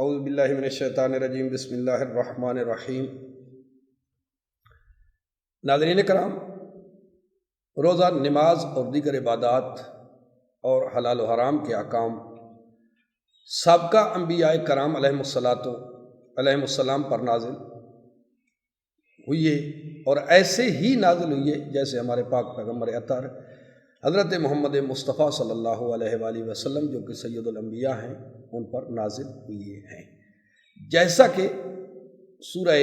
اعوذ باللہ من الشیطان الرجیم، بسم اللہ الرحمن الرحیم۔ ناظرین کرام، روزہ، نماز اور دیگر عبادات اور حلال و حرام کے احکام سابقہ انبیاء کرام علیہ السلام پر نازل ہوئی ہے، اور ایسے ہی نازل ہوئی ہے جیسے ہمارے پاک پیغمبر اطہر حضرت محمد مصطفیٰ صلی اللہ علیہ وآلہ وسلم جو کہ سید الانبیاء ہیں ان پر نازل ہوئی ہیں، جیسا کہ سورہ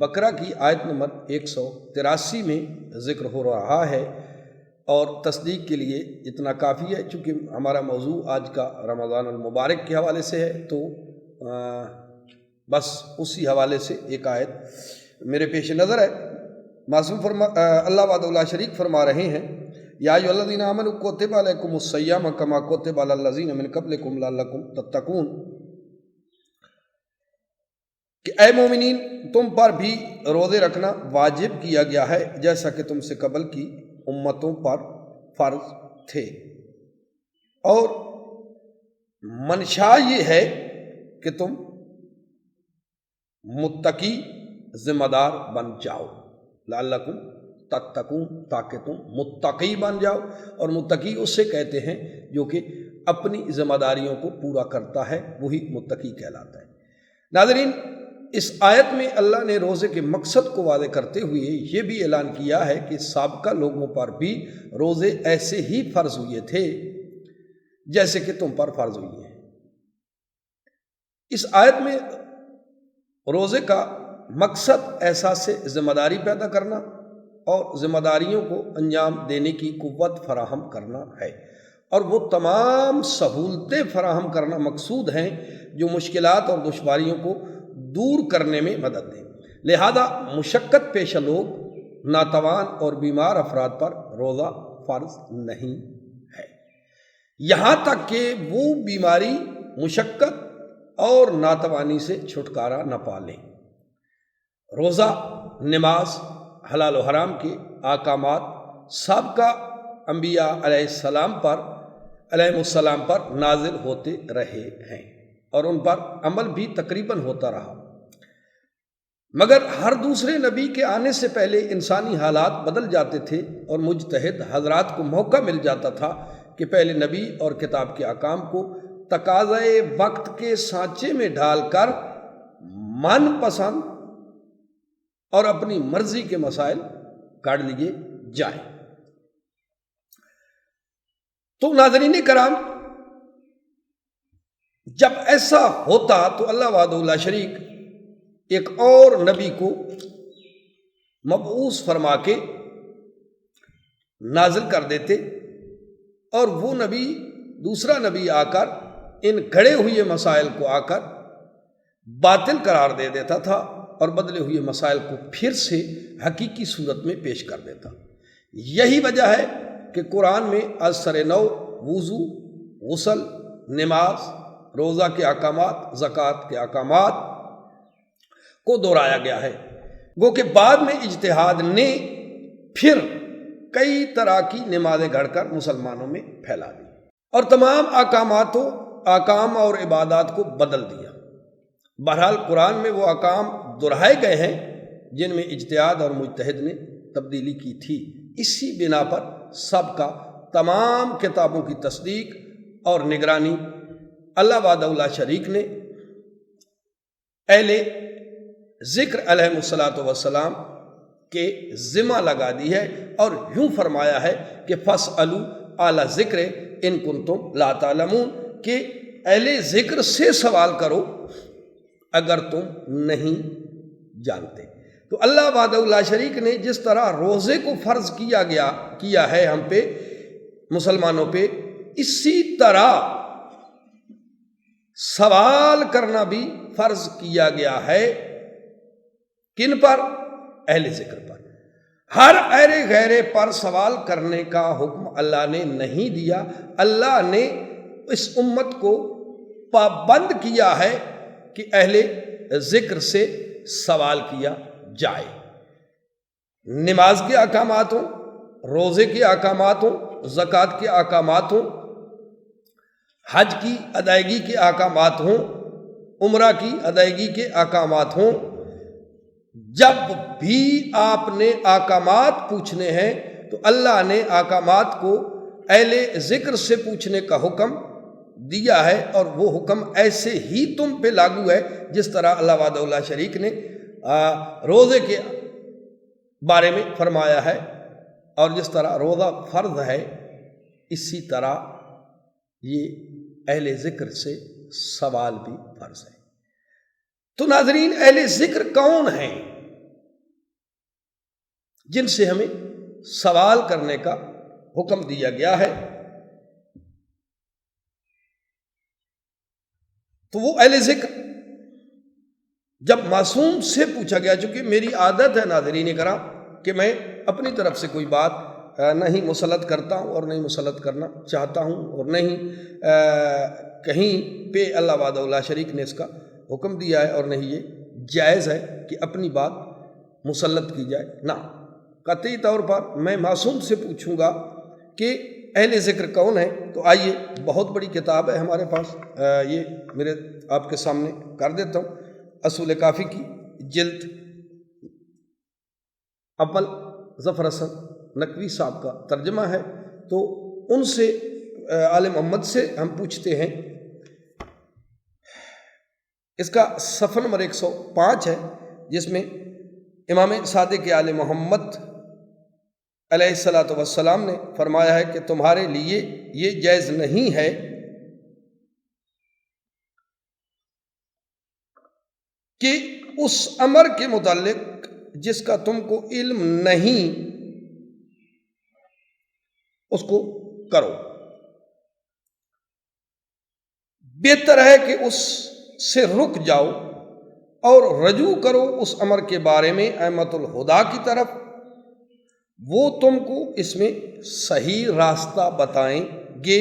بقرہ کی آیت نمبر 183 میں ذکر ہو رہا ہے۔ اور تصدیق کے لیے اتنا کافی ہے، چونکہ ہمارا موضوع آج کا رمضان المبارک کے حوالے سے ہے، تو بس اسی حوالے سے ایک آیت میرے پیش نظر ہے۔ معصوم اللہ وحدہ لا شریک فرما رہے ہیں، یا ایھا الذین آمنوا کتب علیکم الصیام کما کتب علی الذین من قبلکم لعلکم تتقون، کہ اے مومنین، تم پر بھی روزے رکھنا واجب کیا گیا ہے جیسا کہ تم سے قبل کی امتوں پر فرض تھے، اور منشا یہ ہے کہ تم متقی ذمہ دار بن جاؤ، لعلکم تتقون، تاکہ تم متقی بن جاؤ، اور متقی اس سے کہتے ہیں جو کہ اپنی ذمہ داریوں کو پورا کرتا ہے، وہی متقی کہلاتا ہے۔ ناظرین، اس آیت میں اللہ نے روزے کے مقصد کو واضح کرتے ہوئے یہ بھی اعلان کیا ہے کہ سابقہ لوگوں پر بھی روزے ایسے ہی فرض ہوئے تھے جیسے کہ تم پر فرض ہوئے ہیں۔ اس آیت میں روزے کا مقصد احساس ذمہ داری پیدا کرنا اور ذمہ داریوں کو انجام دینے کی قوت فراہم کرنا ہے، اور وہ تمام سہولتیں فراہم کرنا مقصود ہیں جو مشکلات اور دشواریوں کو دور کرنے میں مدد دیں۔ لہذا مشقت پیشہ لوگ، ناتوان اور بیمار افراد پر روزہ فرض نہیں ہے، یہاں تک کہ وہ بیماری، مشقت اور ناتوانی سے چھٹکارا نہ پا لیں۔ روزہ، نماز، حلال و حرام کے احکامات سابقہ انبیاء علیہ السلام پر نازل ہوتے رہے ہیں، اور ان پر عمل بھی تقریباً ہوتا رہا، مگر ہر دوسرے نبی کے آنے سے پہلے انسانی حالات بدل جاتے تھے، اور مجتہد حضرات کو موقع مل جاتا تھا کہ پہلے نبی اور کتاب کے احکام کو تقاضۂ وقت کے سانچے میں ڈال کر من پسند اور اپنی مرضی کے مسائل کاٹ لیے جائیں۔ تو ناظرین کرام، جب ایسا ہوتا تو اللہ وحدہ لا شریک ایک اور نبی کو مبعوث فرما کے نازل کر دیتے، اور وہ نبی، دوسرا نبی آ کر ان گھڑے ہوئے مسائل کو آ کر باطل قرار دے دیتا تھا، اور بدلے ہوئے مسائل کو پھر سے حقیقی صورت میں پیش کر دیتا۔ یہی وجہ ہے کہ قرآن میں از سر نو وضو، غسل، نماز، روزہ کے احکامات، زکوٰۃ کے احکامات کو دہرایا گیا ہے، گو کہ بعد میں اجتہاد نے پھر کئی طرح کی نمازیں گھڑ کر مسلمانوں میں پھیلا دی، اور تمام احکام اور عبادات کو بدل دیا۔ بہرحال قرآن میں وہ احکام دہرائے گئے ہیں جن میں اجتہاد اور مجتہد نے تبدیلی کی تھی۔ اسی بنا پر سب کا تمام کتابوں کی تصدیق اور نگرانی اللہ وحدہ لا شریک نے اہل ذکر علیہ السلام کے ذمہ لگا دی ہے، اور یوں فرمایا ہے کہ فاسألوا اہل ذکر ان کنتم لا تعلمون، کہ اہل ذکر سے سوال کرو اگر تم نہیں جانتے۔ تو اللہ وحدہ لا شریک نے جس طرح روزے کو فرض کیا ہے ہم پہ، مسلمانوں پہ، اسی طرح سوال کرنا بھی فرض کیا گیا ہے۔ کن پر؟ اہل ذکر پر۔ ہر ایرے غیرے پر سوال کرنے کا حکم اللہ نے نہیں دیا، اللہ نے اس امت کو پابند کیا ہے کہ اہل ذکر سے سوال کیا جائے۔ نماز کے احکامات ہوں، روزے کے احکامات ہوں، زکوٰۃ کے احکامات ہوں، حج کی ادائیگی کے احکامات ہوں، عمرہ کی ادائیگی کے احکامات ہوں، جب بھی آپ نے احکامات پوچھنے ہیں تو اللہ نے احکامات کو اہل ذکر سے پوچھنے کا حکم دیا ہے، اور وہ حکم ایسے ہی تم پہ لاگو ہے جس طرح اللہ وحدہ لا شریک نے روزے کے بارے میں فرمایا ہے، اور جس طرح روزہ فرض ہے اسی طرح یہ اہل ذکر سے سوال بھی فرض ہے۔ تو ناظرین، اہل ذکر کون ہیں جن سے ہمیں سوال کرنے کا حکم دیا گیا ہے؟ تو وہ اہل ذکر جب معصوم سے پوچھا گیا، چونکہ میری عادت ہے ناظرین کرام کہ میں اپنی طرف سے کوئی بات نہیں مسلط کرتا ہوں اور نہیں مسلط کرنا چاہتا ہوں، اور نہیں کہیں پہ اللہ وحدہ لا شریک نے اس کا حکم دیا ہے، اور نہیں یہ جائز ہے کہ اپنی بات مسلط کی جائے۔ نہ، قطعی طور پر میں معصوم سے پوچھوں گا کہ اہل ذکر کون ہے، تو آئیے، بہت بڑی کتاب ہے ہمارے پاس، یہ میرے آپ کے سامنے کر دیتا ہوں۔ اصول کافی کی جلد اول ظفر حسن نقوی صاحب کا ترجمہ ہے، تو ان سے آل محمد سے ہم پوچھتے ہیں۔ اس کا صفحہ نمبر 105 ہے، جس میں امام صادق آل محمد علیہ الصلاۃ والسلام نے فرمایا ہے کہ تمہارے لیے یہ جائز نہیں ہے کہ اس امر کے متعلق جس کا تم کو علم نہیں اس کو کرو، بہتر ہے کہ اس سے رک جاؤ اور رجوع کرو اس امر کے بارے میں ائمۃ الہدیٰ کی طرف، وہ تم کو اس میں صحیح راستہ بتائیں گے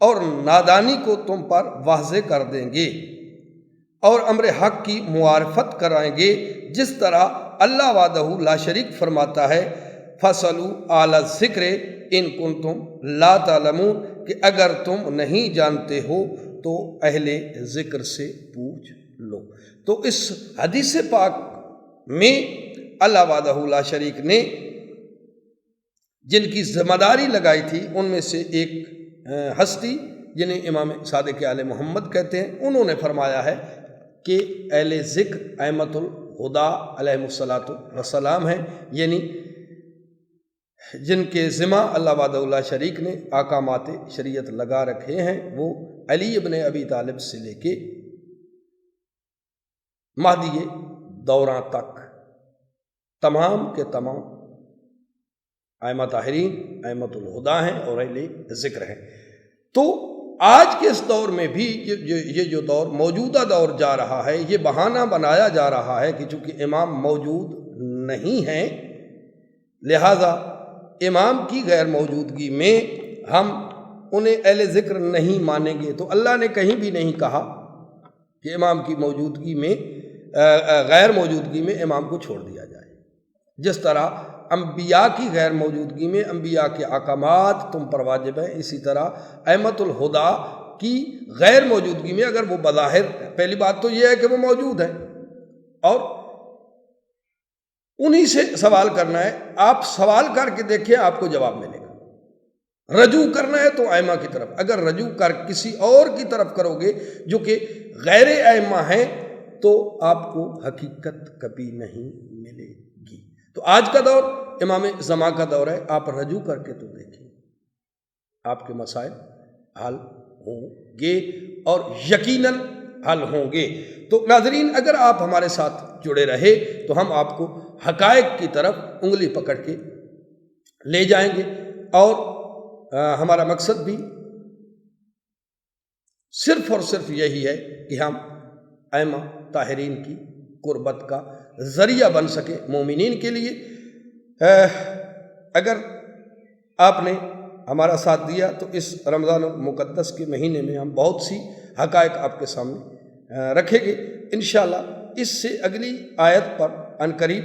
اور نادانی کو تم پر واضح کر دیں گے اور امر حق کی معرفت کرائیں گے، جس طرح اللہ وحدہ لا شریک فرماتا ہے فَاسْأَلُوا أَهْلَ الذِّكْرِ إِن كُنتُمْ لَا تَعْلَمُونَ، کہ اگر تم نہیں جانتے ہو تو اہل ذکر سے پوچھ لو۔ تو اس حدیث پاک میں اللہ وحدہ لا شریک نے جن کی ذمہ داری لگائی تھی ان میں سے ایک ہستی جنہیں امام صادق آل محمد کہتے ہیں، انہوں نے فرمایا ہے کہ اہل ذکر ائمۃ الہدیٰ علیہم الصلاۃ والسلام ہیں، یعنی جن کے ذمہ اللہ وحدہ لا شریک نے احکامات شریعت لگا رکھے ہیں، وہ علی ابن ابی طالب سے لے کے مہدی دوراں تک تمام کے تمام ائمہ طاہرین ائمۃ الہدیٰ ہیں اور اہل ذکر ہیں۔ تو آج کے اس دور میں بھی یہ جو دور موجودہ دور جا رہا ہے، یہ بہانہ بنایا جا رہا ہے کہ چونکہ امام موجود نہیں ہیں، لہذا امام کی غیر موجودگی میں ہم انہیں اہل ذکر نہیں مانیں گے۔ تو اللہ نے کہیں بھی نہیں کہا کہ امام کی موجودگی میں غیر موجودگی میں امام کو چھوڑ دیا جائے، جس طرح انبیاء کی غیر موجودگی میں انبیاء کے احکامات تم پر واجب ہیں، اسی طرح ائمۃ الہدیٰ کی غیر موجودگی میں اگر وہ بظاہر، پہلی بات تو یہ ہے کہ وہ موجود ہیں اور انہی سے سوال کرنا ہے، آپ سوال کر کے دیکھیں آپ کو جواب ملے گا۔ رجوع کرنا ہے تو ائمہ کی طرف، اگر رجوع کر کسی اور کی طرف کرو گے جو کہ غیر ائمہ ہیں تو آپ کو حقیقت کبھی نہیں ملے گی۔ تو آج کا دور امام زمان کا دور ہے، آپ رجوع کر کے تو دیکھیں، آپ کے مسائل حل ہوں گے اور یقیناً حل ہوں گے۔ تو ناظرین، اگر آپ ہمارے ساتھ جڑے رہے تو ہم آپ کو حقائق کی طرف انگلی پکڑ کے لے جائیں گے، اور ہمارا مقصد بھی صرف اور صرف یہی ہے کہ ہم ائمہ طاہرین کی قربت کا ذریعہ بن سکے مومنین کے لیے۔ اگر آپ نے ہمارا ساتھ دیا تو اس رمضان المقدس کے مہینے میں ہم بہت سی حقائق آپ کے سامنے رکھیں گے انشاءاللہ۔ اس سے اگلی آیت پر عنقریب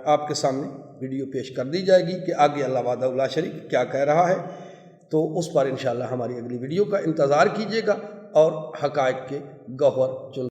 آپ کے سامنے ویڈیو پیش کر دی جائے گی کہ آگے اللہ وحدہ لا شریک کیا کہہ رہا ہے، تو اس پر انشاءاللہ ہماری اگلی ویڈیو کا انتظار کیجیے گا۔ اور حقائق کے گوہر چن